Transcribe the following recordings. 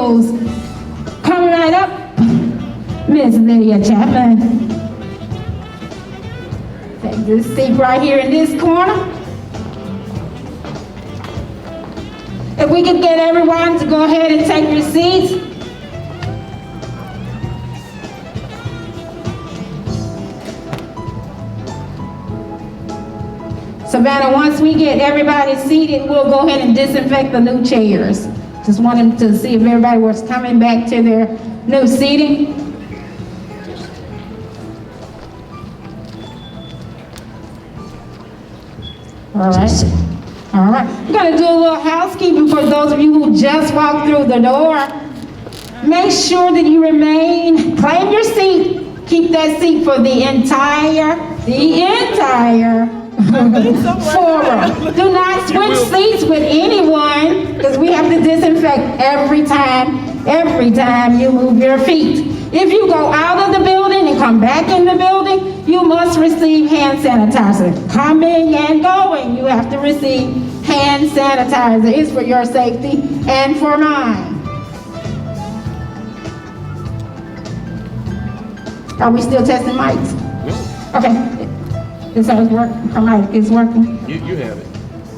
Nettles. Come right up, Miss Lydia Chapmon. Take this seat right here in this corner. If we could get everyone to go ahead and take your seats. Savannah, once we get everybody seated, we'll go ahead and disinfect the new chairs. Just wanted to see if everybody was coming back to their new seating. All right. All right. I'm going to do a little housekeeping for those of you who just walked through the door. Make sure that you claim your seat. Keep that seat for the entire forum. Do not switch seats with anyone because we have to disinfect every time you move your feet. If you go out of the building and come back in the building, you must receive hand sanitizer. Coming and going, you have to receive hand sanitizer. It's for your safety and for mine. Are we still testing mics? Okay. Is ours working? Her mic is working? You have it.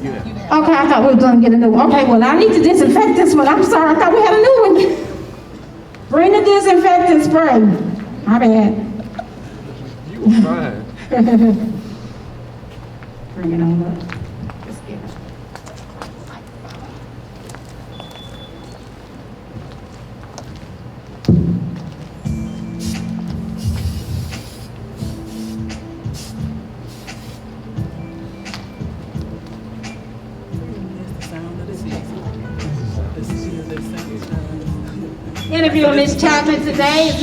You have it. Okay, I thought we were going to get a new one. Okay, well, I need to disinfect this one. I'm sorry, I thought we had a new one. Bring the disinfectant spray. My bad. You were fine. Bring it on up. Let's get it. Interviewing Ms. Chapman today is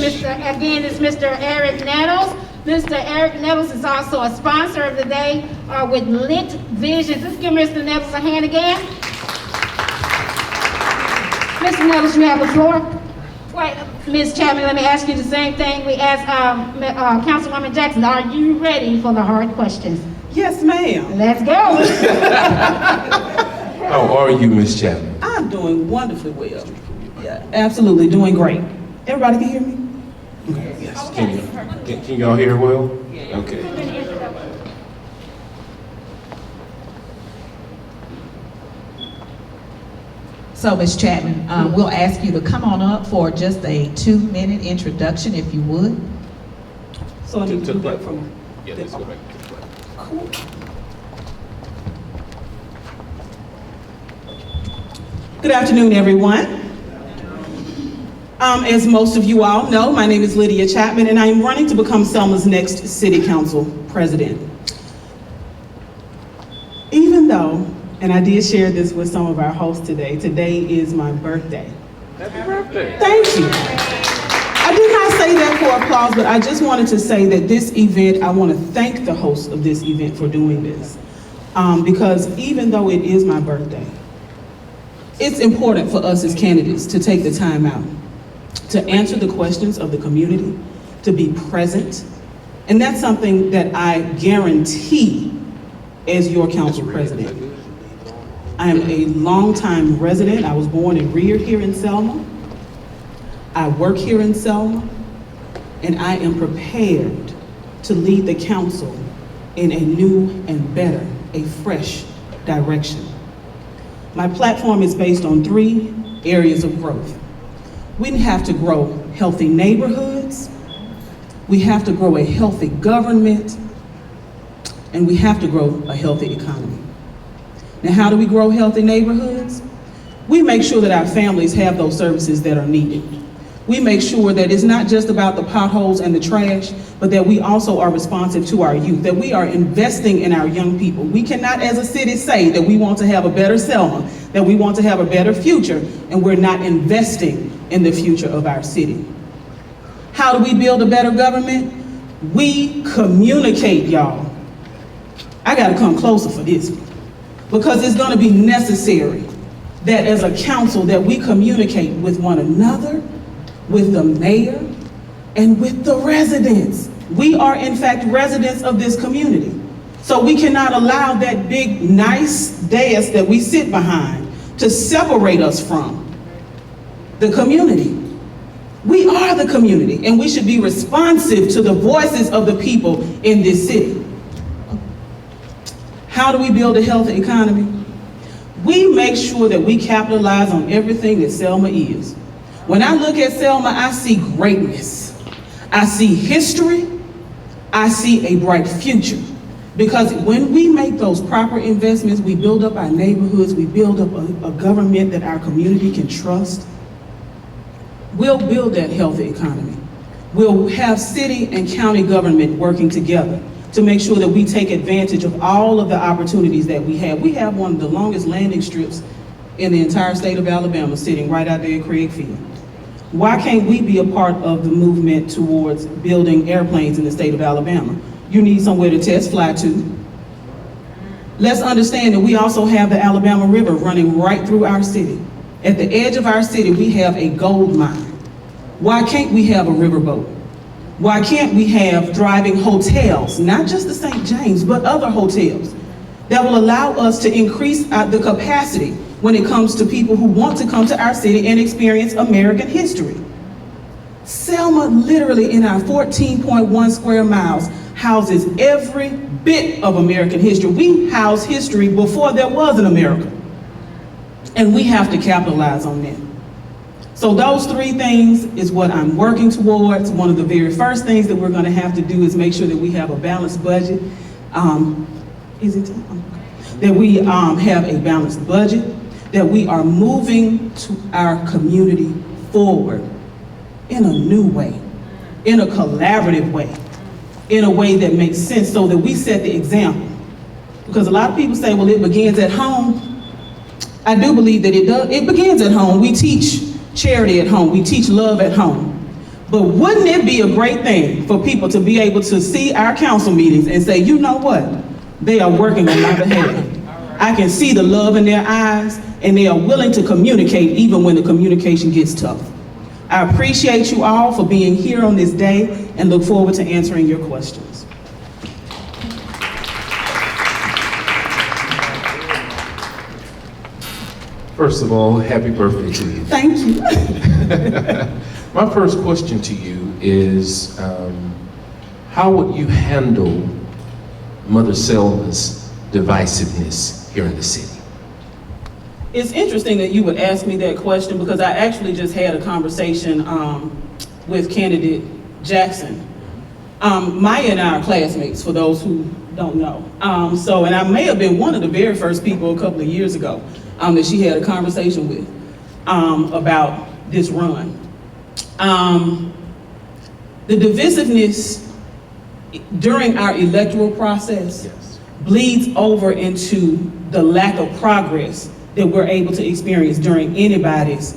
Mr. Eric Nettles. Mr. Eric Nettles is also a sponsor of the day with Lit Visions. Let's give Mr. Nettles a hand again. Mr. Nettles, you have the floor. Wait, Ms. Chapman, let me ask you the same thing we asked Councilwoman Jackson. Are you ready for the hard questions? Yes, ma'am. Let's go. How are you, Ms. Chapman? I'm doing wonderfully well. Yeah, absolutely, doing great. Everybody can hear me? Okay. Yes. Can y'all hear well? Yeah. Okay. So, Ms. Chapman, we'll ask you to come on up for just a 2-minute introduction, if you would. So I need to do that from... Yeah, let's go back to the play. Cool. Good afternoon, everyone. As most of you all know, my name is Lydia Chapmon, and I am running to become Selma's next City Council President. Even though, and I did share this with some of our hosts today is my birthday. Happy birthday. Thank you. I did not say that for applause, but I just wanted to say that this event, I want to thank the host of this event for doing this. Because even though it is my birthday, it's important for us as candidates to take the time out to answer the questions of the community, to be present. And that's something that I guarantee as your council president. I am a longtime resident. I was born and reared here in Selma. I work here in Selma, and I am prepared to lead the council in a new and better, a fresh direction. My platform is based on 3 areas of growth. We have to grow healthy neighborhoods, we have to grow a healthy government, and we have to grow a healthy economy. Now, how do we grow healthy neighborhoods? We make sure that our families have those services that are needed. We make sure that it's not just about the potholes and the trash, but that we also are responsive to our youth, that we are investing in our young people. We cannot, as a city, say that we want to have a better Selma, that we want to have a better future, and we're not investing in the future of our city. How do we build a better government? We communicate, y'all. I gotta come closer for this one, because it's gonna be necessary that as a council that we communicate with one another, with the mayor, and with the residents. We are in fact residents of this community. So we cannot allow that big, nice dais that we sit behind to separate us from The community. We are the community, and we should be responsive to the voices of the people in this city. How do we build a healthy economy? We make sure that we capitalize on everything that Selma is. When I look at Selma, I see greatness. I see history. I see a bright future. Because when we make those proper investments, we build up our neighborhoods, we build up a government that our community can trust. We'll build that healthy economy. We'll have city and county government working together to make sure that we take advantage of all of the opportunities that we have. We have one of the longest landing strips in the entire state of Alabama sitting right out there at Craig Field. Why can't we be a part of the movement towards building airplanes in the state of Alabama? You need somewhere to test fly to. Let's understand that we also have the Alabama River running right through our city. At the edge of our city, we have a gold mine. Why can't we have a riverboat? Why can't we have thriving hotels, not just the St. James, but other hotels that will allow us to increase the capacity when it comes to people who want to come to our city and experience American history? Selma, literally in our 14.1 square miles, houses every bit of American history. We house history before there was an America. And we have to capitalize on that. So those three things is what I'm working towards. One of the very first things that we're going to have to do is make sure that we have a balanced budget. That we have a balanced budget, that we are moving to our community forward in a new way, in a collaborative way, in a way that makes sense so that we set the example. Because a lot of people say, well, it begins at home. I do believe that it does. It begins at home. We teach charity at home. We teach love at home. But wouldn't it be a great thing for people to be able to see our council meetings and say, you know what? They are working on my behalf. I can see the love in their eyes, and they are willing to communicate even when the communication gets tough. I appreciate you all for being here on this day and look forward to answering your questions. First of all, happy birthday to you. Thank you. My first question to you is, how would you handle Mother Selma's divisiveness here in the city? It's interesting that you would ask me that question because I actually just had a conversation with candidate Jackson. Maya and I are classmates, for those who don't know. And I may have been one of the very first people a couple of years ago that she had a conversation with about this run. The divisiveness during our electoral process bleeds over into the lack of progress that we're able to experience during anybody's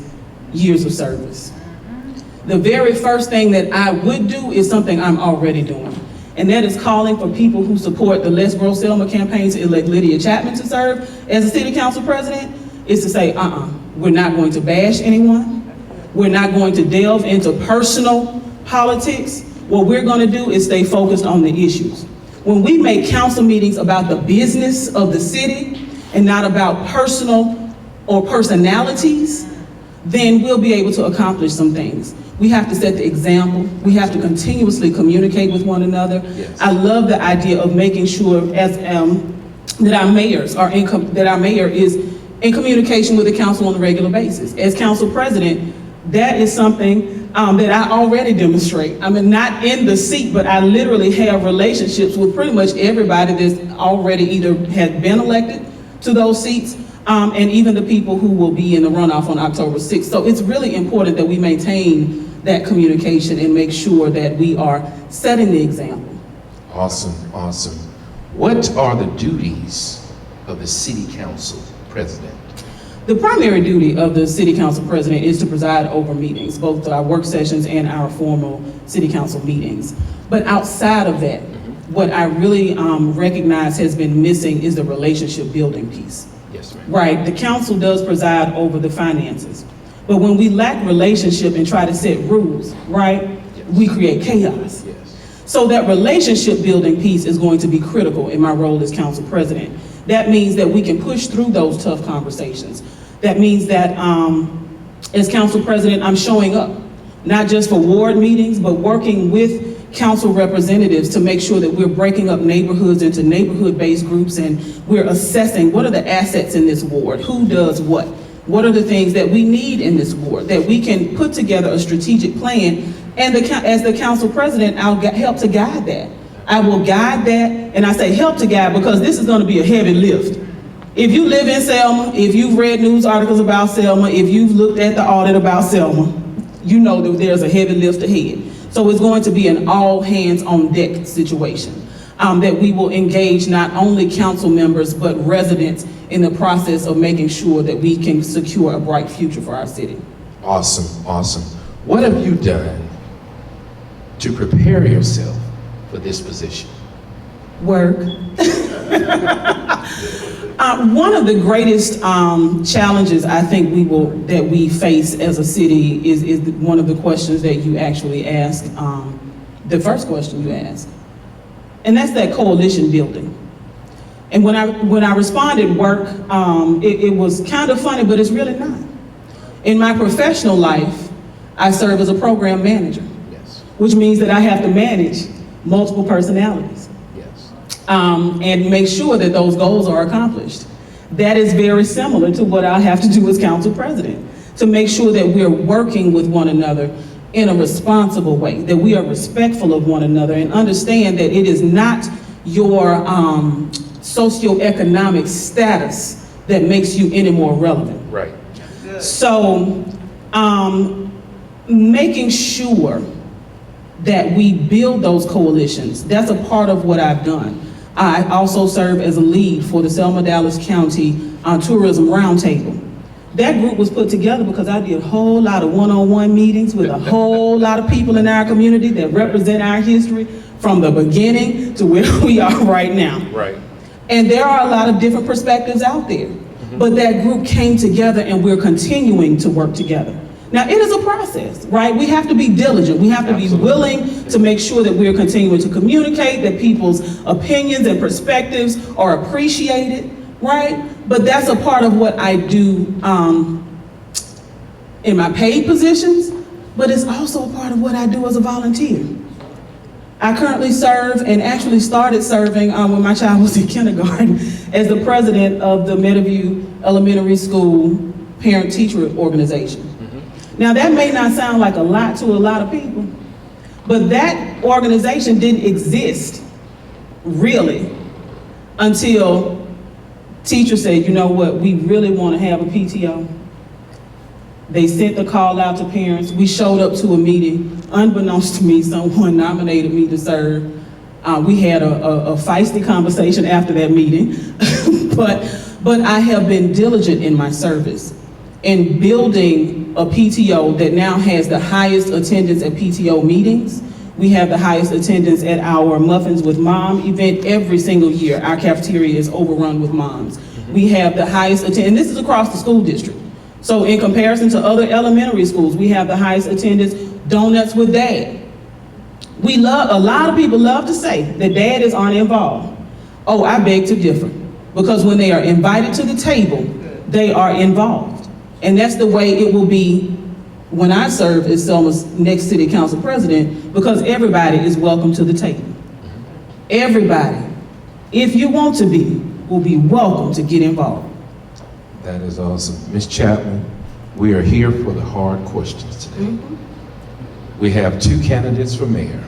years of service. The very first thing that I would do is something I'm already doing, and that is calling for people who support the Let's Grow Selma campaign to elect Lydia Chapmon to serve as a city council president, is to say, we're not going to bash anyone. We're not going to delve into personal politics. What we're going to do is stay focused on the issues. When we make council meetings about the business of the city and not about personal or personalities, then we'll be able to accomplish some things. We have to set the example. We have to continuously communicate with one another. Yes. I love the idea of making sure that our mayor is in communication with the council on a regular basis. As council president, that is something that I already demonstrate. I mean, not in the seat, but I literally have relationships with pretty much everybody that's already either has been elected to those seats, and even the people who will be in the runoff on October 6th. So it's really important that we maintain that communication and make sure that we are setting the example. Awesome, awesome. What are the duties of the city council president? The primary duty of the city council president is to preside over meetings, both our work sessions and our formal city council meetings. But outside of that, what I really recognize has been missing is the relationship building piece. Yes, ma'am. Right, the council does preside over the finances. But when we lack relationship and try to set rules, right, yes, we create chaos. Yes. So that relationship building piece is going to be critical in my role as council president. That means that we can push through those tough conversations. That means that as council president, I'm showing up, not just for ward meetings, but working with council representatives to make sure that we're breaking up neighborhoods into neighborhood-based groups, and we're assessing what are the assets in this ward, who does what. What are the things that we need in this ward, that we can put together a strategic plan, and as the council president, I'll help to guide that. I will guide that, and I say help to guide because this is gonna be a heavy lift. If you live in Selma, if you've read news articles about Selma, if you've looked at the audit about Selma, you know that there's a heavy lift ahead. So it's going to be an all hands on deck situation that we will engage not only council members, but residents in the process of making sure that we can secure a bright future for our city. Awesome, awesome. What have you done to prepare yourself for this position? Work. One of the greatest challenges I think that we face as a city is one of the questions that you actually asked, the first question you asked, and that's that coalition building. And when I responded work, it was kind of funny, but it's really not. In my professional life, I serve as a program manager, Yes. which means that I have to manage multiple personalities. Yes. And make sure that those goals are accomplished. That is very similar to what I have to do as council president, to make sure that we're working with one another in a responsible way, that we are respectful of one another and understand that it is not your socioeconomic status that makes you any more relevant. Right. So, making sure that we build those coalitions, that's a part of what I've done. I also serve as a lead for the Selma Dallas County Tourism Roundtable. That group was put together because I did a whole lot of one-on-one meetings with a whole lot of people in our community that represent our history from the beginning to where we are right now. Right. And there are a lot of different perspectives out there, but that group came together and we're continuing to work together. Now, it is a process, right? We have to be diligent. We have to be willing to make sure that we're continuing to communicate, that people's opinions and perspectives are appreciated, right? But that's a part of what I do in my paid positions, but it's also a part of what I do as a volunteer. I currently serve and actually started serving when my child was in kindergarten as the president of the Meadowview Elementary School Parent-Teacher Organization. Now that may not sound like a lot to a lot of people, but that organization didn't exist really until teachers said, you know what, we really want to have a PTO. They sent the call out to parents. We showed up to a meeting. Unbeknownst to me, someone nominated me to serve. We had a feisty conversation after that meeting, but I have been diligent in my service in building a PTO that now has the highest attendance at PTO meetings. We have the highest attendance at our Muffins with Mom event every single year. Our cafeteria is overrun with moms. We have the highest attendance, and this is across the school district. So in comparison to other elementary schools, we have the highest attendance. Donuts with Dad. A lot of people love to say that dad is uninvolved. Oh, I beg to differ. Because when they are invited to the table, they are involved. And that's the way it will be when I serve as Selma's next city council president, because everybody is welcome to the table. Everybody, if you want to be, will be welcome to get involved. That is awesome. Ms. Chapman, we are here for the hard questions today. We have two candidates for mayor.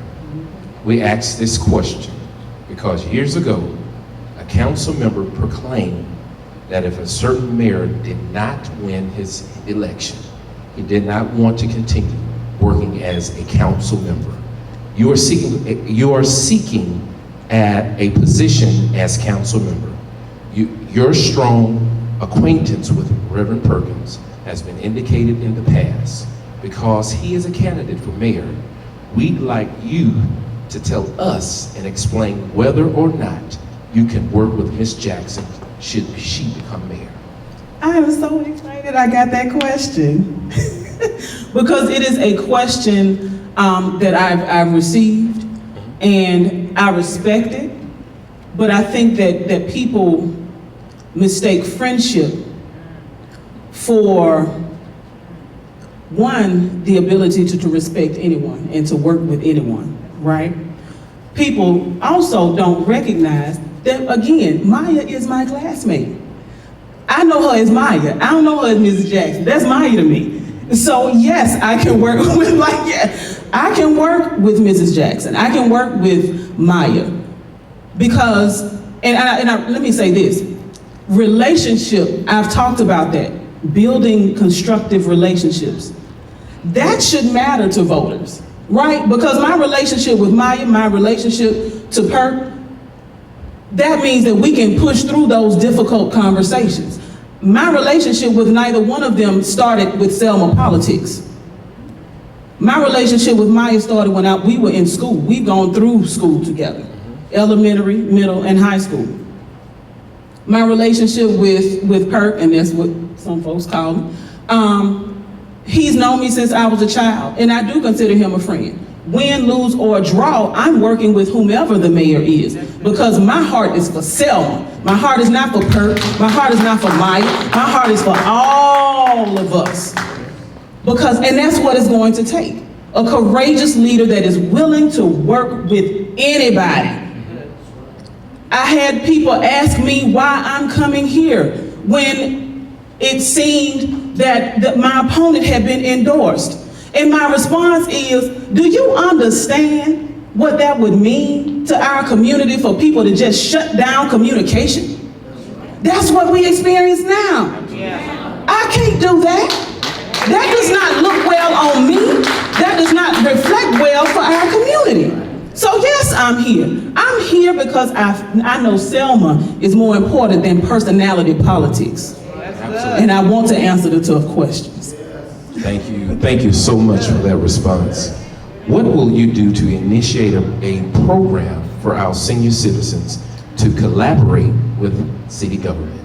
We asked this question because years ago, a council member proclaimed that if a certain mayor did not win his election, he did not want to continue working as a council member. You are seeking at a position as council member. Your strong acquaintance with Reverend Perkins has been indicated in the past. Because he is a candidate for mayor, we'd like you to tell us and explain whether or not you can work with Ms. Jackson should she become mayor. I am so excited I got that question. Because it is a question that I've received and I respect it, but I think that people mistake friendship for One, the ability to respect anyone and to work with anyone, right? People also don't recognize that, again, Maya is my classmate. I know her as Maya. I don't know her as Mrs. Jackson. That's Maya to me. So yes, I can work with I can work with Mrs. Jackson. I can work with Maya because, let me say this, relationship, I've talked about that, building constructive relationships. That should matter to voters, right? Because my relationship with Maya, my relationship to Perk, that means that we can push through those difficult conversations. My relationship with neither one of them started with Selma politics. My relationship with Maya started when we were in school. We've gone through school together, elementary, middle, and high school. My relationship with Perk, and that's what some folks call him, he's known me since I was a child, and I do consider him a friend. Win, lose, or draw, I'm working with whomever the mayor is, because my heart is for Selma. My heart is not for Perk. My heart is not for Maya. My heart is for all of us. And that's what it's going to take. A courageous leader that is willing to work with anybody. I had people ask me why I'm coming here when it seemed that my opponent had been endorsed. And my response is, do you understand what that would mean to our community for people to just shut down communication? That's what we experience now. I can't do that. That does not look well on me. That does not reflect well for our community. So yes, I'm here. I'm here because I know Selma is more important than personality politics. And I want to answer the tough questions. Thank you. Thank you so much for that response. What will you do to initiate a program for our senior citizens to collaborate with city government?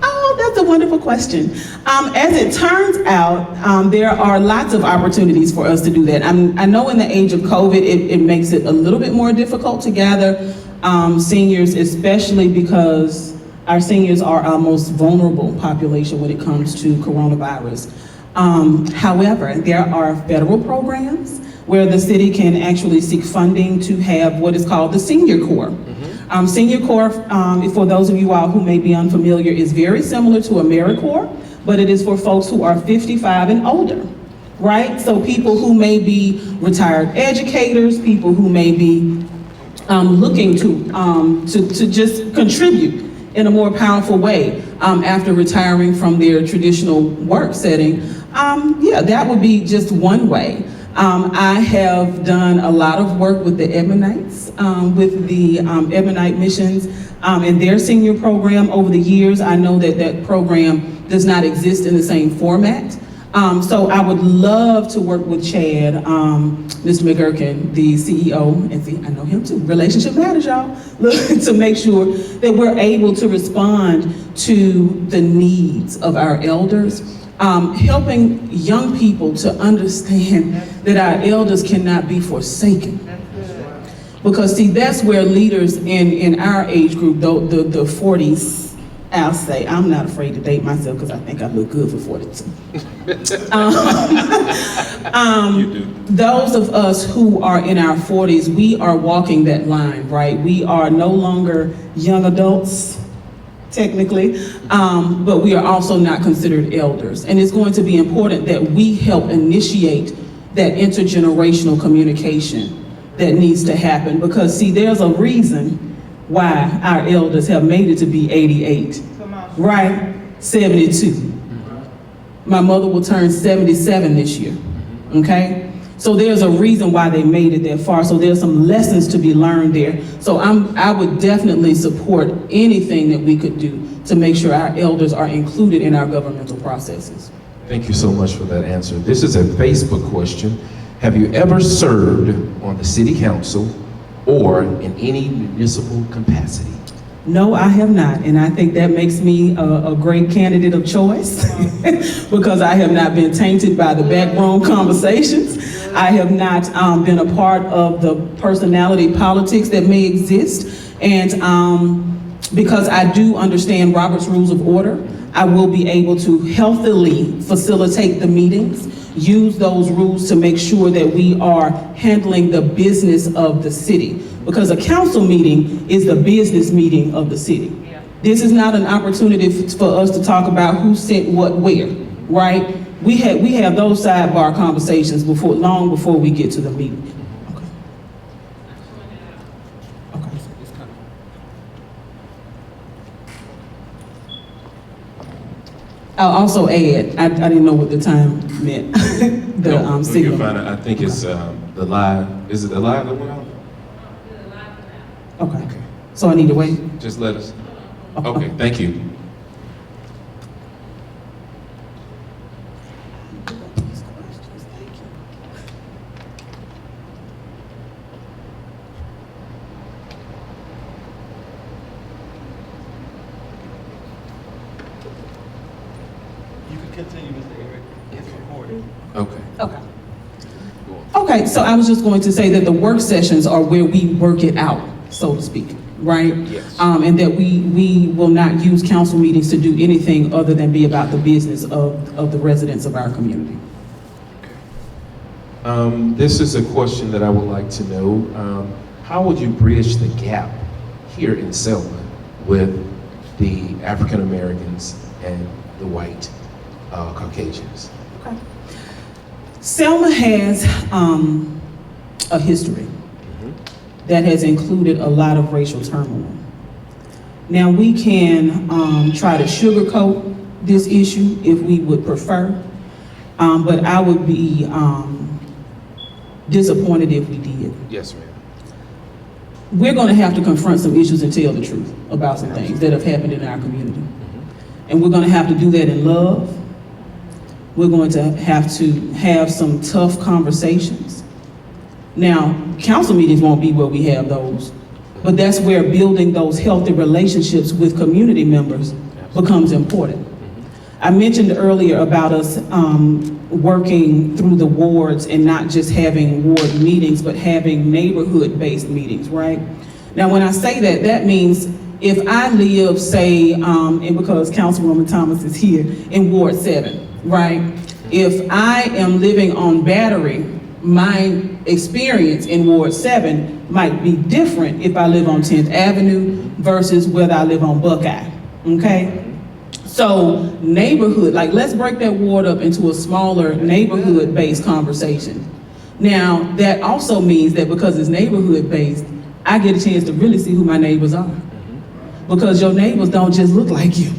Oh, that's a wonderful question. As it turns out, there are lots of opportunities for us to do that. I know in the age of COVID, it makes it a little bit more difficult to gather seniors, especially because our seniors are our most vulnerable population when it comes to coronavirus. However, there are federal programs where the city can actually seek funding to have what is called the Senior Corps. Senior Corps, for those of you all who may be unfamiliar, is very similar to AmeriCorps, but it is for folks who are 55 and older, right? So people who may be retired educators, people who may be looking to just contribute in a more powerful way after retiring from their traditional work setting. Yeah, that would be just one way. I have done a lot of work with the Ebonites, with the Ebonite missions and their senior program over the years. I know that that program does not exist in the same format. So I would love to work with Chad, Mr. McGurkin, the CEO, and see, I know him too, relationship matters, y'all, to make sure that we're able to respond to the needs of our elders. Helping young people to understand that our elders cannot be forsaken. Because see, that's where leaders in our age group, the 40s, I'll say, I'm not afraid to date myself because I think I look good for 42. Those of us who are in our 40s, we are walking that line, right? We are no longer young adults, technically, but we are also not considered elders. And it's going to be important that we help initiate that intergenerational communication that needs to happen, because see, there's a reason why our elders have made it to be 88, right? 72. My mother will turn 77 this year, okay? So there's a reason why they made it that far. So there's some lessons to be learned there. So I would definitely support anything that we could do to make sure our elders are included in our governmental processes. Thank you so much for that answer. This is a Facebook question. Have you ever served on the city council or in any municipal capacity? No, I have not, and I think that makes me a great candidate of choice because I have not been tainted by the backroom conversations. I have not been a part of the personality politics that may exist, and because I do understand Robert's Rules of Order, I will be able to healthily facilitate the meetings use those rules to make sure that we are handling the business of the city. Because a council meeting is the business meeting of the city. This is not an opportunity for us to talk about who sent what where, right? We have those sidebar conversations long before we get to the meeting. I'll also add, I didn't know what the time meant. No, signal. you're fine. I think it's the live. Is it the live that went out? Okay. So I need to wait? Just let us. Okay, thank you. You can continue, Mr. Eric. It's recorded. Okay. Okay. Okay, so I was just going to say that the work sessions are where we work it out, so to speak, right? Yes. And that we will not use council meetings to do anything other than be about the business of the residents of our community. This is a question that I would like to know. How would you bridge the gap here in Selma with the African Americans and the white Caucasians? Okay. Selma has a history that has included a lot of racial turmoil. Now we can try to sugarcoat this issue if we would prefer, but I would be disappointed if we did. Yes, ma'am. We're going to have to confront some issues and tell the truth about some things that have happened in our community. And we're going to have to do that in love. We're going to have some tough conversations. Now, council meetings won't be where we have those, but that's where building those healthy relationships with community members becomes important. I mentioned earlier about us working through the wards and not just having ward meetings, but having neighborhood-based meetings, right? Now, when I say that, that means if I live, say, and because Councilwoman Thomas is here, in Ward 7, right? If I am living on Battery, my experience in Ward 7 might be different if I live on 10th Avenue versus whether I live on Buckeye, okay? So neighborhood, like let's break that ward up into a smaller neighborhood-based conversation. Now, that also means that because it's neighborhood-based, I get a chance to really see who my neighbors are. Because your neighbors don't just look like you.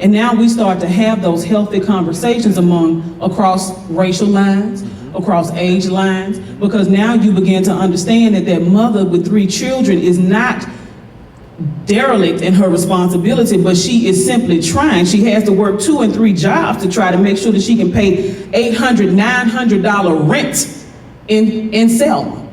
And now we start to have those healthy conversations across racial lines, across age lines, because now you begin to understand that that mother with 3 children is not derelict in her responsibility, but she is simply trying. She has to work 2 and 3 jobs to try to make sure that she can pay $800, $900 rent in Selma.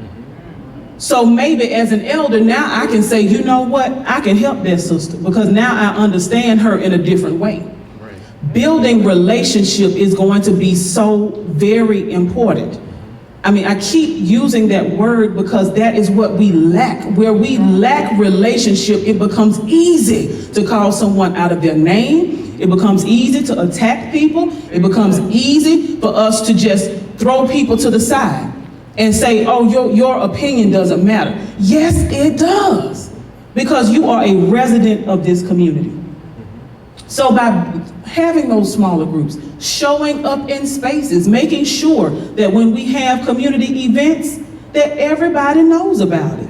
So maybe as an elder now I can say, you know what, I can help that sister because now I understand her in a different way. Right. Building relationship is going to be so very important. I mean, I keep using that word because that is what we lack. Where we lack relationship, it becomes easy to call someone out of their name. It becomes easy to attack people. It becomes easy for us to just throw people to the side and say, oh, your opinion doesn't matter. Yes, it does, because you are a resident of this community. So by having those smaller groups, showing up in spaces, making sure that when we have community events, that everybody knows about it.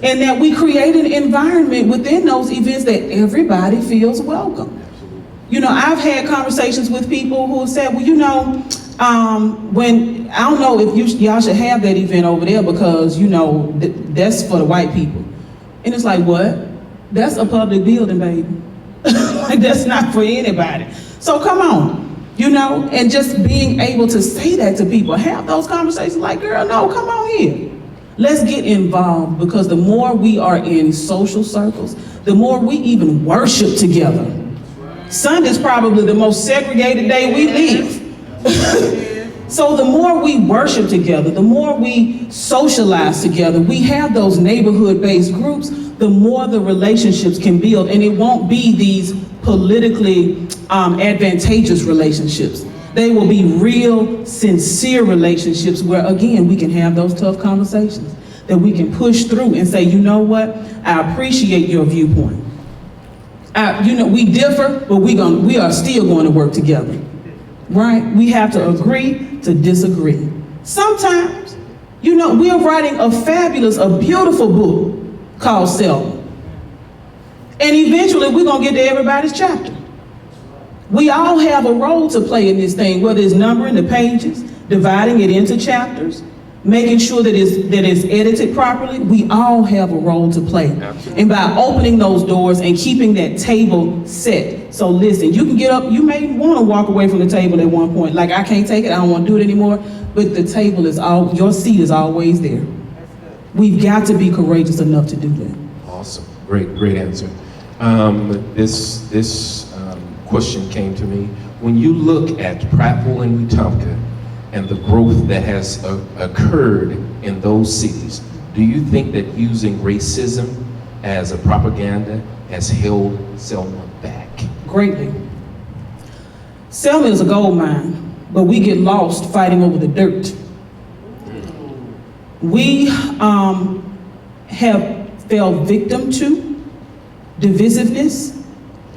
And that we create an environment within those events that everybody feels welcome. You know, I've had conversations with people who have said, well, you know, when I don't know if y'all should have that event over there because, you know, that's for the white people. And it's like, what? That's a public building, baby. Like, that's not for anybody. So come on, you know, and just being able to say that to people, have those conversations like, girl, no, come on here. Let's get involved, because the more we are in social circles, the more we even worship together. Sunday's probably the most segregated day we live. So the more we worship together, the more we socialize together, we have those neighborhood-based groups, the more the relationships can build, and it won't be these politically advantageous relationships. They will be real, sincere relationships where, again, we can have those tough conversations, that we can push through and say, you know what, I appreciate your viewpoint. We differ, but we are still going to work together, right? We have to agree to disagree. Sometimes, we are writing a beautiful book called Selma. And eventually we're going to get to everybody's chapter. We all have a role to play in this thing, whether it's numbering the pages, dividing it into chapters, making sure that it's edited properly. We all have a role to play. Absolutely. And by opening those doors and keeping that table set. So listen, you can get up, you may want to walk away from the table at one point. Like, I can't take it, I don't want to do it anymore. But the table your seat is always there. We've got to be courageous enough to do that. Awesome, great answer. This question came to me. When you look at Prattville and Wetumpka and the growth that has occurred in those cities, do you think that using racism as a propaganda has held Selma back? Greatly. Selma is a gold mine, but we get lost fighting over the dirt. We have fell victim to divisiveness.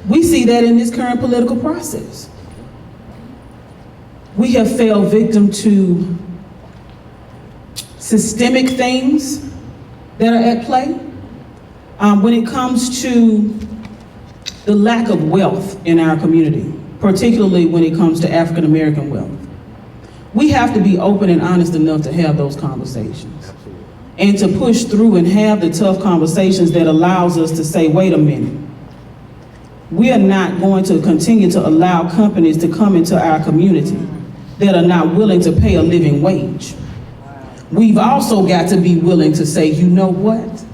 We see that in this current political process. We have fell victim to systemic things that are at play. When it comes to the lack of wealth in our community, particularly when it comes to African American wealth, we have to be open and honest enough to have those conversations. Absolutely. And to push through and have the tough conversations that allows us to say, wait a minute, we are not going to continue to allow companies to come into our community that are not willing to pay a living wage. We've also got to be willing to say, you know what?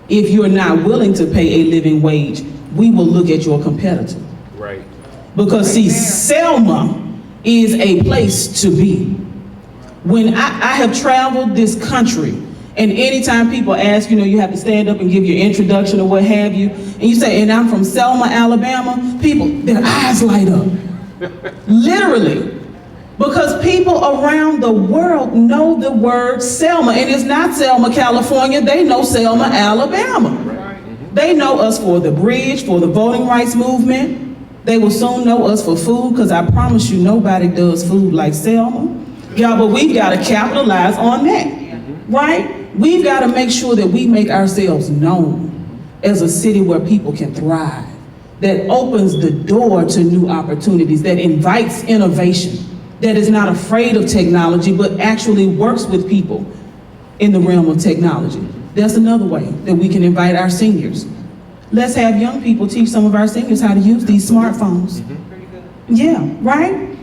If you're not willing to pay a living wage, we will look at your competitor. Right. Because see, Selma is a place to be. When I have traveled this country, and anytime people ask, you have to stand up and give your introduction or what have you, and you say, and I'm from Selma, Alabama, people, their eyes light up. Literally. Because people around the world know the word Selma, and it's not Selma, California, they know Selma, Alabama. Right. They know us for the bridge, for the voting rights movement. They will soon know us for food, because I promise you, nobody does food like Selma. Y'all, but we've got to capitalize on that, right? We've got to make sure that we make ourselves known as a city where people can thrive, that opens the door to new opportunities, that invites innovation, that is not afraid of technology, but actually works with people in the realm of technology. That's another way that we can invite our seniors. Let's have young people teach some of our seniors how to use these smartphones. Yeah, right?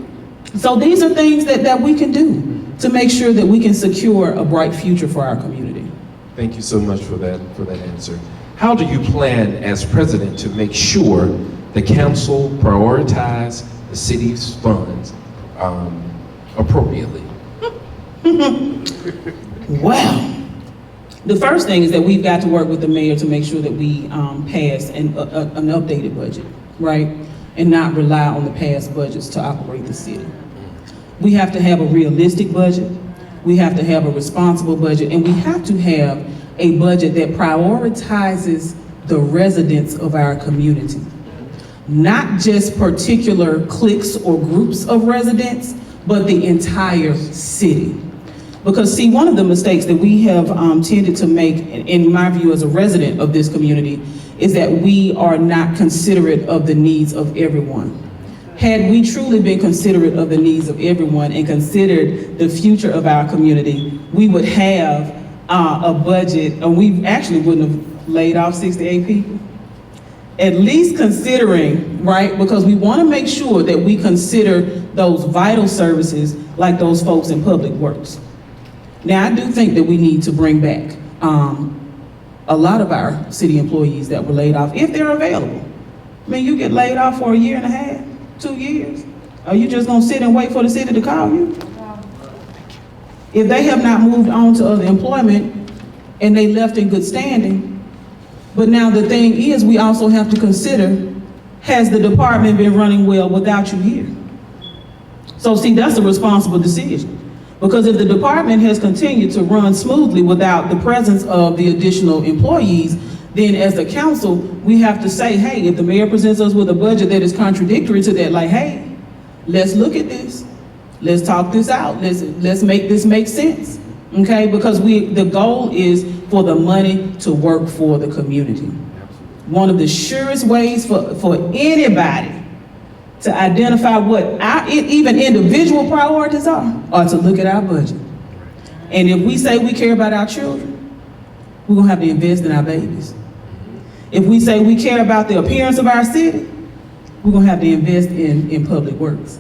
So these are things that we can do to make sure that we can secure a bright future for our community. Thank you so much for that answer. How do you plan as president to make sure the council prioritize the city's funds appropriately? Well, the first thing is that we've got to work with the mayor to make sure that we pass an updated budget, right? And not rely on the past budgets to operate the city. We have to have a realistic budget, we have to have a responsible budget, and we have to have a budget that prioritizes the residents of our community. Not just particular cliques or groups of residents, but the entire city. Because see, one of the mistakes that we have tended to make, in my view as a resident of this community, is that we are not considerate of the needs of everyone. Had we truly been considerate of the needs of everyone and considered the future of our community, we would have a budget, and we actually wouldn't have laid off 68 people. At least considering, right, because we want to make sure that we consider those vital services like those folks in public works. Now, I do think that we need to bring back a lot of our city employees that were laid off, if they're available. I mean, you get laid off for a year and a half, 2 years. Are you just gonna sit and wait for the city to call you? If they have not moved on to other employment and they left in good standing, but now the thing is, we also have to consider, has the department been running well without you here? So see, that's a responsible decision. Because if the department has continued to run smoothly without the presence of the additional employees, then as the council, we have to say, hey, if the mayor presents us with a budget that is contradictory to that, like, hey, let's look at this. Let's talk this out. Let's make this make sense. Okay, because the goal is for the money to work for the community. One of the surest ways for anybody to identify what our even individual priorities are to look at our budget. And if we say we care about our children, we're gonna have to invest in our babies. If we say we care about the appearance of our city, we're gonna have to invest in public works.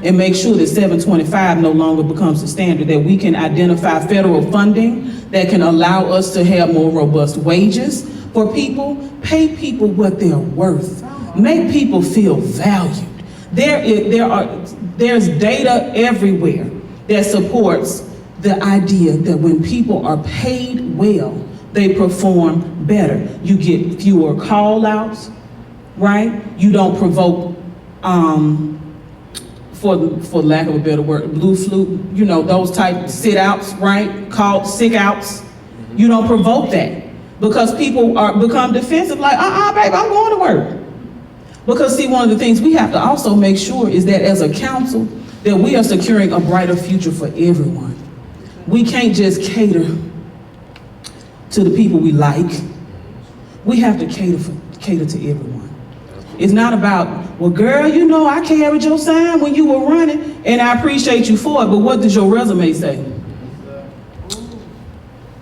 And make sure that 725 no longer becomes the standard, that we can identify federal funding that can allow us to have more robust wages for people, pay people what they're worth, make people feel valued. There's data everywhere that supports the idea that when people are paid well, they perform better. You get fewer call-outs, right? You don't provoke, for lack of a better word, blue flu, you know, those type sit-outs, right? Called sick-outs. You don't provoke that because people become defensive, like, baby, I'm going to work. Because see, one of the things we have to also make sure is that as a council, that we are securing a brighter future for everyone. We can't just cater to the people we like. We have to cater to everyone. It's not about, well, girl, you know, I carried your sign when you were running, and I appreciate you for it, but what does your resume say?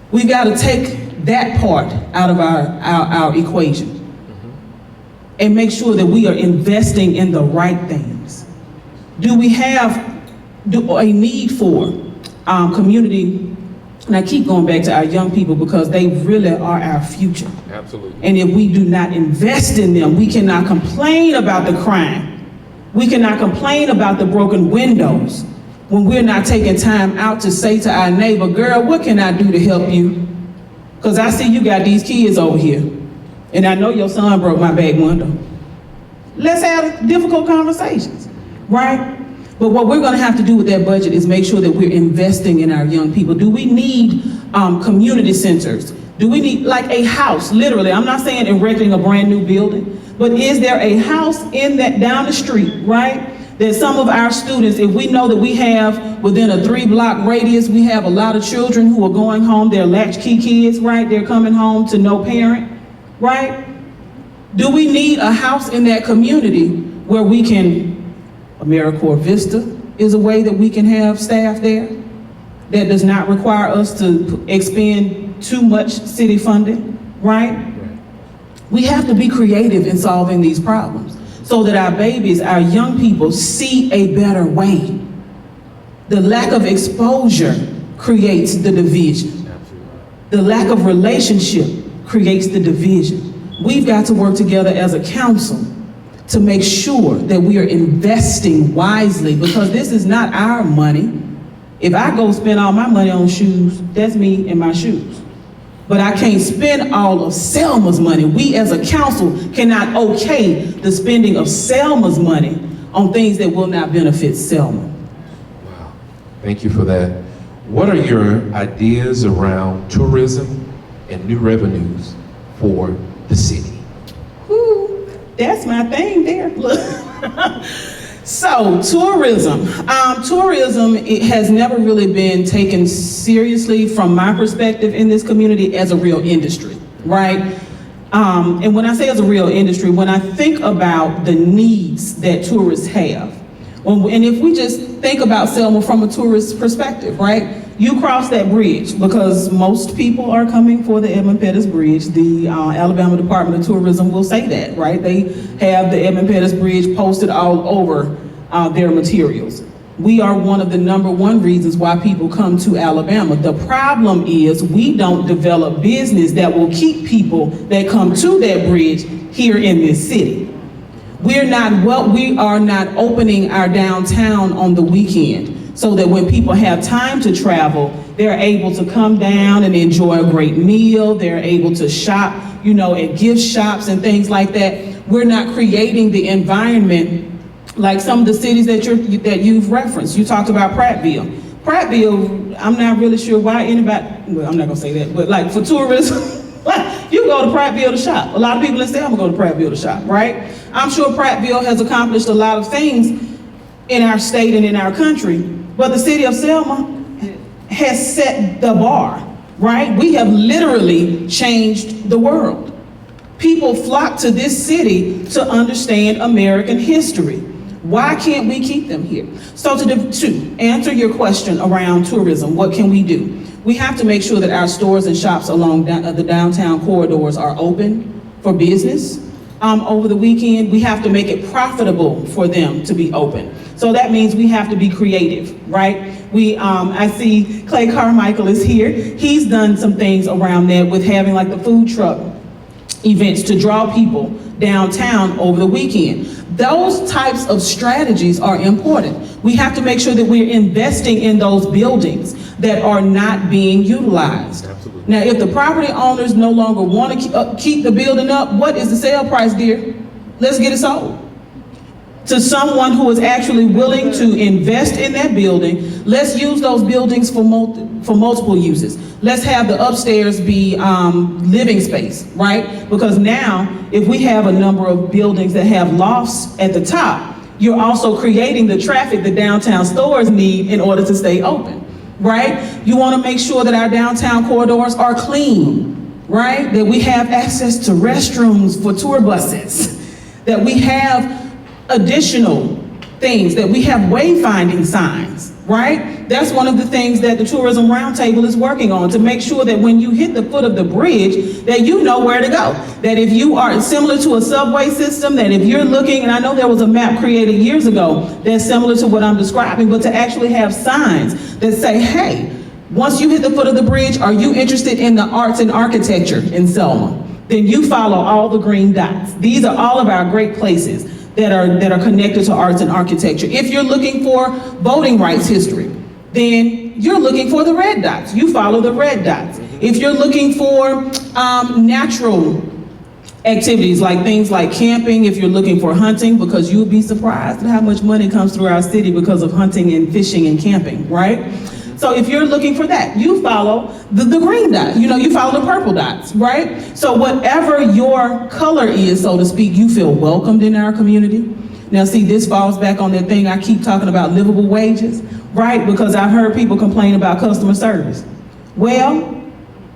We got to take that part out of our equation and make sure that we are investing in the right things. Do we have a need for community? And I keep going back to our young people because they really are our future. Absolutely. And if we do not invest in them, we cannot complain about the crime. We cannot complain about the broken windows when we're not taking time out to say to our neighbor, girl, what can I do to help you? Because I see you got these kids over here, and I know your son broke my back window. Let's have difficult conversations, right? But what we're gonna have to do with that budget is make sure that we're investing in our young people. Do we need community centers? Do we need like a house, literally? I'm not saying erecting a brand new building, but is there a house in that down the street, right? That some of our students, if we know that we have within a 3-block radius, we have a lot of children who are going home, they're latchkey kids, right? They're coming home to no parent, right? Do we need a house in that community where we can, AmeriCorps Vista is a way that we can have staff there that does not require us to expend too much city funding, right? We have to be creative in solving these problems so that our babies, our young people see a better way. The lack of exposure creates the division. The lack of relationship creates the division. We've got to work together as a council to make sure that we are investing wisely, because this is not our money. If I go spend all my money on shoes, that's me and my shoes. But I can't spend all of Selma's money. We as a council cannot okay the spending of Selma's money on things that will not benefit Selma. Wow, thank you for that. What are your ideas around tourism and new revenues for the city? Whew, that's my thing there. Look. So tourism, it has never really been taken seriously from my perspective in this community as a real industry, right? And when I say as a real industry, when I think about the needs that tourists have, and if we just think about Selma from a tourist perspective, right? You cross that bridge because most people are coming for the Edmund Pettus Bridge. The Alabama Department of Tourism will say that, right? They have the Edmund Pettus Bridge posted all over their materials. We are one of the #1 reasons why people come to Alabama. The problem is we don't develop business that will keep people that come to that bridge here in this city. We are not opening our downtown on the weekend so that when people have time to travel, they're able to come down and enjoy a great meal. They're able to shop, at gift shops and things like that. We're not creating the environment like some of the cities that you've referenced. You talked about Prattville. Prattville, I'm not really sure why anybody, well, I'm not gonna say that, but like for tourism, you go to Prattville to shop. A lot of people in Selma go to Prattville to shop, right? I'm sure Prattville has accomplished a lot of things in our state and in our country, but the city of Selma has set the bar, right? We have literally changed the world. People flock to this city to understand American history. Why can't we keep them here? So to answer your question around tourism, what can we do? We have to make sure that our stores and shops along the downtown corridors are open for business. Over the weekend, we have to make it profitable for them to be open. So that means we have to be creative, right? I see Clay Carmichael is here. He's done some things around that with having like the food truck events to draw people downtown over the weekend. Those types of strategies are important. We have to make sure that we're investing in those buildings that are not being utilized. Absolutely. Now, if the property owners no longer want to keep the building up, what is the sale price, dear? Let's get it sold to someone who is actually willing to invest in that building. Let's use those buildings for multiple uses. Let's have the upstairs be living space, right? Because now, if we have a number of buildings that have lofts at the top, you're also creating the traffic the downtown stores need in order to stay open, right? You want to make sure that our downtown corridors are clean, right? That we have access to restrooms for tour buses, that we have additional things, that we have wayfinding signs, right? That's one of the things that the Tourism Roundtable is working on, to make sure that when you hit the foot of the bridge, that you know where to go. That if you are similar to a subway system, that if you're looking, and I know there was a map created years ago that's similar to what I'm describing, but to actually have signs that say, hey, once you hit the foot of the bridge, are you interested in the arts and architecture in Selma? Then you follow all the green dots. These are all of our great places that are connected to arts and architecture. If you're looking for voting rights history, then you're looking for the red dots. You follow the red dots. If you're looking for natural activities, like things like camping, if you're looking for hunting, because you'll be surprised at how much money comes through our city because of hunting and fishing and camping, right? So if you're looking for that, you follow the green dot, you follow the purple dots, right? So whatever your color is, so to speak, you feel welcomed in our community. Now see, this falls back on that thing I keep talking about, livable wages, right? Because I've heard people complain about customer service. Well,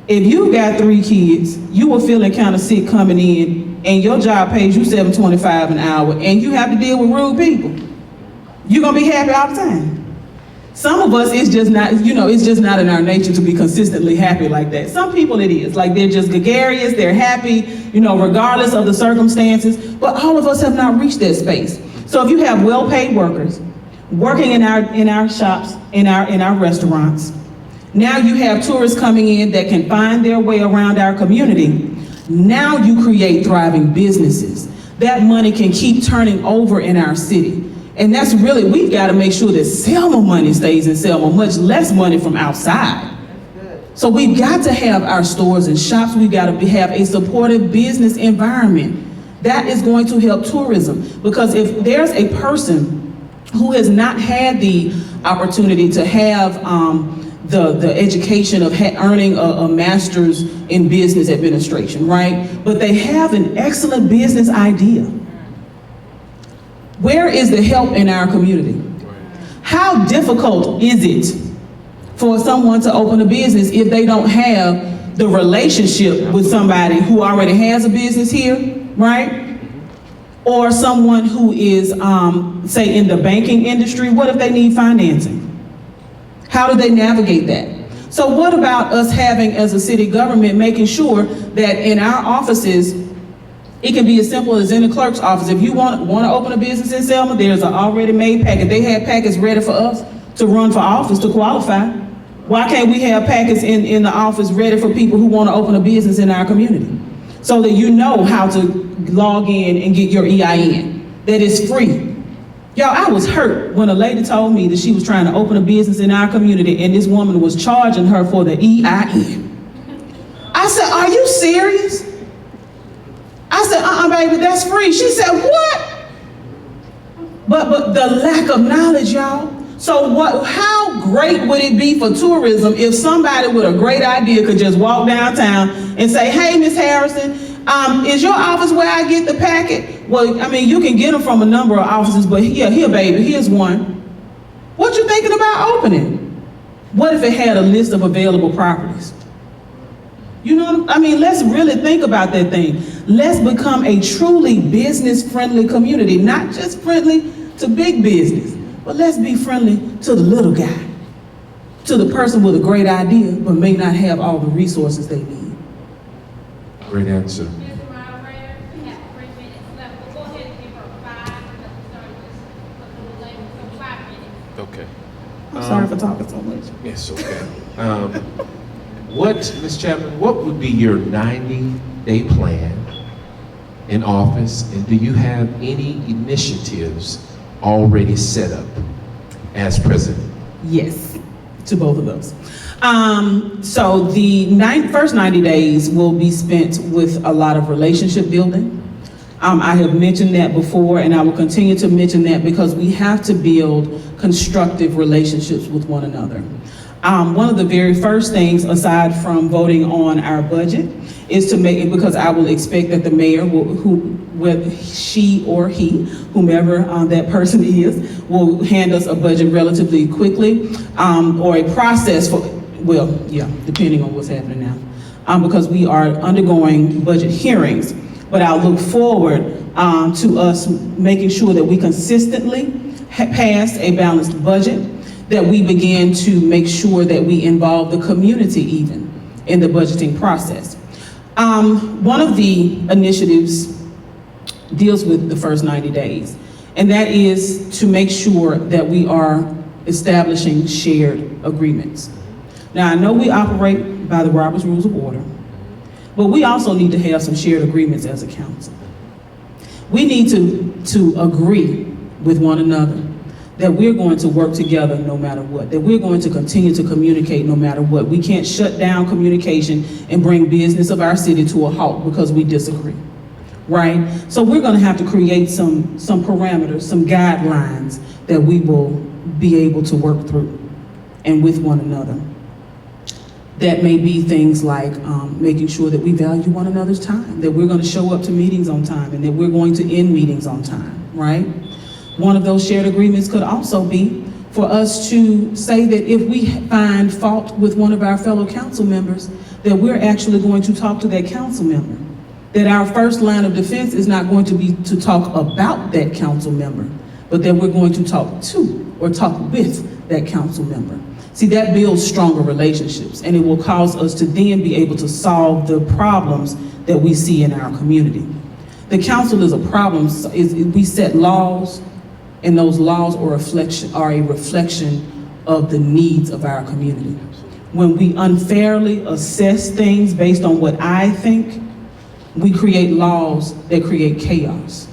if you got 3 kids, you were feeling kind of sick coming in, and your job pays you $7.25 an hour, and you have to deal with rude people, you're gonna be happy all the time. Some of us, it's just not, it's just not in our nature to be consistently happy like that. Some people it is, like they're just gregarious, they're happy, regardless of the circumstances, but all of us have not reached that space. So if you have well-paid workers working in our shops, in our restaurants, now you have tourists coming in that can find their way around our community. Now you create thriving businesses. That money can keep turning over in our city. And that's really, we've got to make sure that Selma money stays in Selma, much less money from outside. So we've got to have our stores and shops. We've got to have a supportive business environment. That is going to help tourism. Because if there's a person who has not had the opportunity to have the education of earning a master's in business administration, right? But they have an excellent business idea. Where is the help in our community? How difficult is it for someone to open a business if they don't have the relationship with somebody who already has a business here, right? Or someone who is, say, in the banking industry? What if they need financing? How do they navigate that? So what about us having, as a city government, making sure that in our offices, it can be as simple as in the clerk's office. If you want to open a business in Selma, there's an already made packet. They have packets ready for us to run for office to qualify. Why can't we have packets in the office ready for people who want to open a business in our community? So that you know how to log in and get your EIN. That is free. Y'all, I was hurt when a lady told me that she was trying to open a business in our community and this woman was charging her for the EIN. I said, are you serious? I said, baby, that's free. She said, what? But the lack of knowledge, y'all. So how great would it be for tourism if somebody with a great idea could just walk downtown and say, hey, Miss Harrison, is your office where I get the packet? Well, I mean, you can get them from a number of offices, but here, baby, here's one. What you thinking about opening? What if it had a list of available properties? You know, I mean, let's really think about that thing. Let's become a truly business-friendly community, not just friendly to big business, but let's be friendly to the little guy, to the person with a great idea, but may not have all the resources they need. Great answer. Mr. Moderator, we have 3 minutes left. We'll go ahead and give her 5 because we started just a little late, so 5 minutes. Okay. I'm sorry for talking so much. Yes, okay. Ms. Chapman, what would be your 90-day plan in office, and do you have any initiatives already set up as president? Yes, to both of those. So the first 90 days will be spent with a lot of relationship building. I have mentioned that before, and I will continue to mention that because we have to build constructive relationships with one another. One of the very first things, aside from voting on our budget, is to make it, because I will expect that the mayor, whether she or he, whomever that person is, will hand us a budget relatively quickly, or a process for, well, yeah, depending on what's happening now, because we are undergoing budget hearings. But I'll look forward to us making sure that we consistently pass a balanced budget, that we begin to make sure that we involve the community even in the budgeting process. One of the initiatives deals with the first 90 days, and that is to make sure that we are establishing shared agreements. Now, I know we operate by the Robert's Rules of Order, but we also need to have some shared agreements as a council. We need to agree with one another that we're going to work together no matter what, that we're going to continue to communicate no matter what. We can't shut down communication and bring business of our city to a halt because we disagree, right? So we're gonna have to create some parameters, some guidelines that we will be able to work through and with one another. That may be things like making sure that we value one another's time, that we're gonna show up to meetings on time, and that we're going to end meetings on time, right? One of those shared agreements could also be for us to say that if we find fault with one of our fellow council members, that we're actually going to talk to that council member. That our first line of defense is not going to be to talk about that council member, but that we're going to talk to or talk with that council member. See, that builds stronger relationships, and it will cause us to then be able to solve the problems that we see in our community. The council is a problem. We set laws, and those laws are a reflection of the needs of our community. When we unfairly assess things based on what I think, we create laws that create chaos.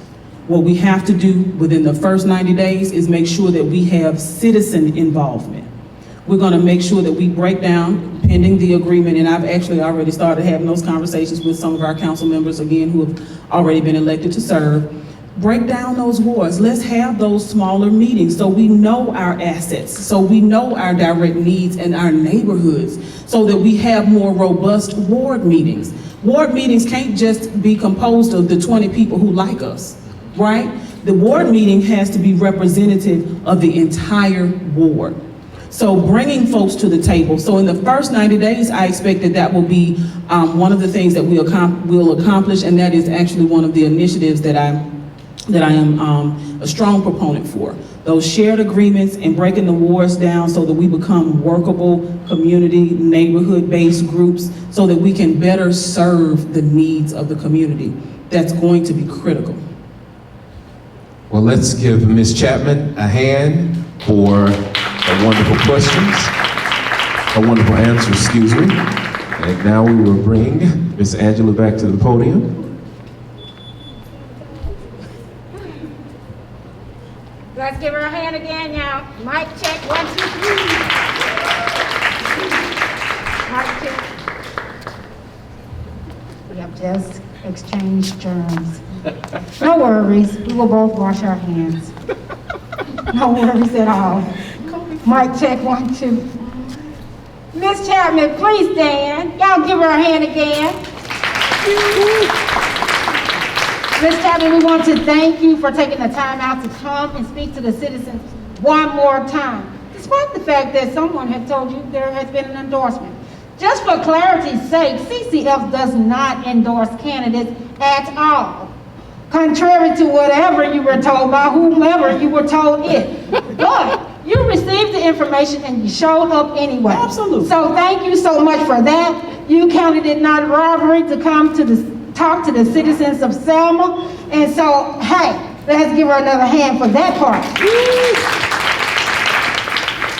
What we have to do within the first 90 days is make sure that we have citizen involvement. We're gonna make sure that we break down, pending the agreement, and I've actually already started having those conversations with some of our council members, again, who have already been elected to serve. Break down those wards. Let's have those smaller meetings so we know our assets, so we know our direct needs and our neighborhoods, so that we have more robust ward meetings. Ward meetings can't just be composed of the 20 people who like us, right? The ward meeting has to be representative of the entire ward. So bringing folks to the table. So in the first 90 days, I expect that will be one of the things that we'll accomplish, and that is actually one of the initiatives that I am a strong proponent for. Those shared agreements and breaking the wards down so that we become workable community, neighborhood-based groups so that we can better serve the needs of the community. That's going to be critical. Well, let's give Ms. Chapman a hand for her wonderful questions, a wonderful answer, excuse me. And now we will bring Ms. Angela back to the podium. Let's give her a hand again, y'all. Mic check, 1, 2, 3. Mic check. We have just exchanged germs. No worries, we will both wash our hands. No worries at all. Mic check, 1, 2. Miss Chapman, please stand. Y'all give her a hand again. Miss Chapman, we want to thank you for taking the time out to come and speak to the citizens one more time, despite the fact that someone had told you there has been an endorsement. Just for clarity's sake, CCF does not endorse candidates at all, contrary to whatever you were told by whomever you were told it. But you received the information and you showed up anyway. Absolutely. So thank you so much for that. You counted it not robbery to come to talk to the citizens of Selma. And so, hey, let's give her another hand for that part.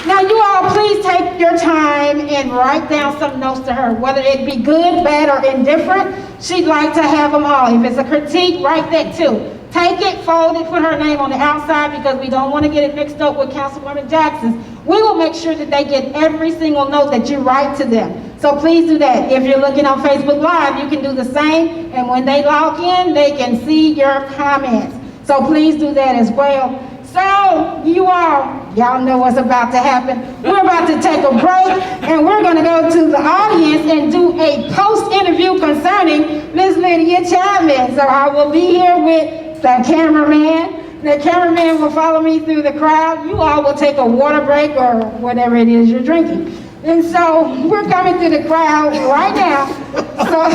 Now you all please take your time and write down some notes to her, whether it be good, bad, or indifferent. She'd like to have them all. If it's a critique, write that too. Take it, fold it, put her name on the outside because we don't want to get it mixed up with Councilwoman Jackson's. We will make sure that they get every single note that you write to them. So please do that. If you're looking on Facebook Live, you can do the same. And when they log in, they can see your comments. So please do that as well. So y'all know what's about to happen. We're about to take a break and we're going to go to the audience and do a post-interview concerning Miss Lydia Chapmon. So I will be here with the cameraman. The cameraman will follow me through the crowd. You all will take a water break or whatever it is you're drinking. And so we're coming through the crowd right now. So,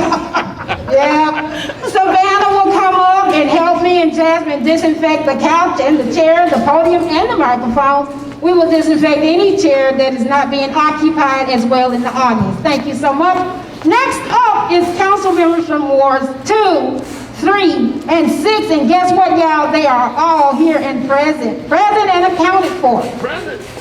yeah. Savannah will come up and help me and Jasmine disinfect the couch and the chair, the podium, and the microphones. We will disinfect any chair that is not being occupied as well in the audience. Thank you so much. Next up is council members from wards 2, 3, and 6. And guess what, y'all? They are all here and present and accounted for. Present.